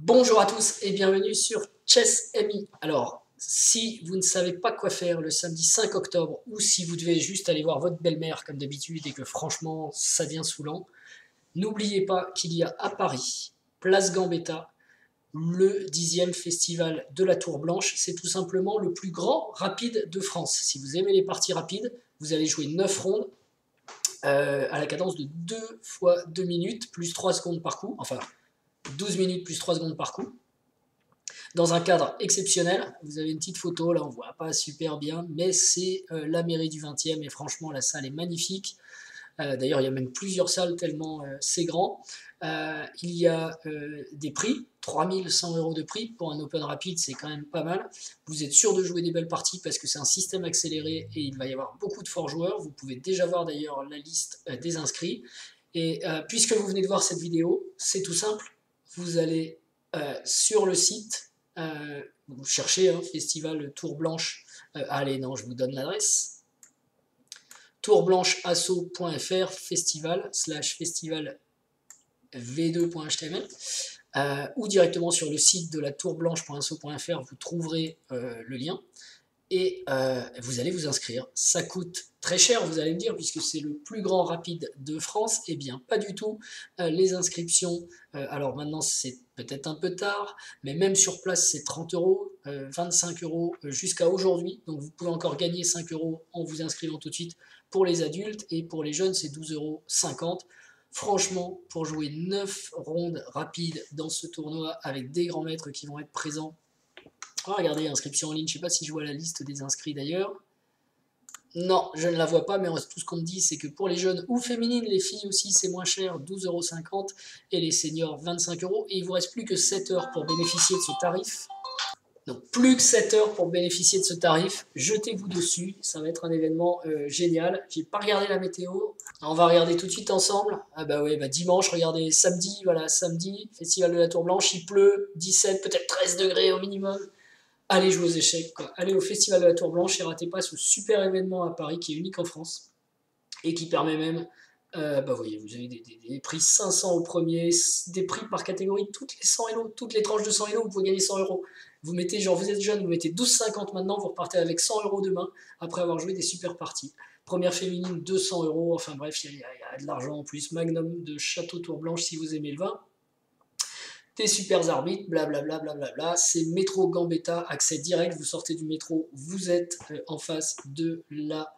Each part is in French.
Bonjour à tous et bienvenue sur Chess MI. Alors, si vous ne savez pas quoi faire le samedi 5 octobre ou si vous devez juste aller voir votre belle-mère comme d'habitude et que franchement ça devient saoulant, n'oubliez pas qu'il y a à Paris, place Gambetta, le 10e festival de la Tour Blanche. C'est tout simplement le plus grand rapide de France. Si vous aimez les parties rapides, vous allez jouer 9 rondes à la cadence de 2 fois 2 minutes plus 3 secondes par coup. Enfin, 12 minutes plus 3 secondes par coup. Dans un cadre exceptionnel, vous avez une petite photo, là on voit pas super bien, mais c'est la mairie du 20e et franchement la salle est magnifique. D'ailleurs il y a même plusieurs salles tellement c'est grand. Il y a des prix, 3100 € de prix pour un Open Rapide, c'est quand même pas mal. Vous êtes sûr de jouer des belles parties parce que c'est un système accéléré et il va y avoir beaucoup de forts joueurs. Vous pouvez déjà voir d'ailleurs la liste des inscrits. Et puisque vous venez de voir cette vidéo, c'est tout simple, vous allez sur le site, vous cherchez Festival Tour Blanche, allez non je vous donne l'adresse, tourblancheasso.fr festival v2.html ou directement sur le site de la tourblanche.asso.fr vous trouverez le lien et vous allez vous inscrire. Ça coûte très cher, vous allez me dire, puisque c'est le plus grand rapide de France. Eh bien, pas du tout. Les inscriptions, alors maintenant c'est peut-être un peu tard, mais même sur place c'est 30 €, 25 € jusqu'à aujourd'hui. Donc vous pouvez encore gagner 5 € en vous inscrivant tout de suite pour les adultes, et pour les jeunes c'est 12,50 €. Franchement, pour jouer 9 rondes rapides dans ce tournoi avec des grands maîtres qui vont être présents. Oh, regardez, inscription en ligne, je ne sais pas si je vois la liste des inscrits d'ailleurs. Non, je ne la vois pas, mais tout ce qu'on me dit, c'est que pour les jeunes ou féminines, les filles aussi, c'est moins cher, 12,50 €, et les seniors, 25 €. Et il ne vous reste plus que 7 heures pour bénéficier de ce tarif. Donc plus que 7 heures pour bénéficier de ce tarif, jetez-vous dessus, ça va être un événement génial. J'ai pas regardé la météo, on va regarder tout de suite ensemble. Ah bah ouais, bah dimanche, regardez, samedi, voilà, samedi, festival de la Tour Blanche, il pleut, 17, peut-être 13 degrés au minimum. Allez jouer aux échecs, quoi. Allez au Festival de la Tour Blanche et ratez pas ce super événement à Paris qui est unique en France et qui permet même, vous voyez, vous avez des prix 500 au premier, des prix par catégorie, toutes les 100 €, toutes les tranches de 100 €, vous pouvez gagner 100 €. Vous mettez, genre vous êtes jeune, vous mettez 12,50 maintenant, vous repartez avec 100 € demain après avoir joué des super parties. Première féminine, 200 €, enfin bref, il y a de l'argent en plus. Magnum de Château Tour Blanche si vous aimez le vin. Des super arbitres, blablabla, blablabla. C'est métro Gambetta, accès direct. Vous sortez du métro, vous êtes en face de la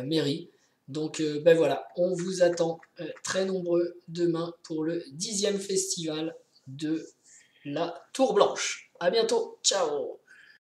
mairie. Donc voilà, on vous attend très nombreux demain pour le 10e festival de la Tour Blanche. A bientôt, ciao.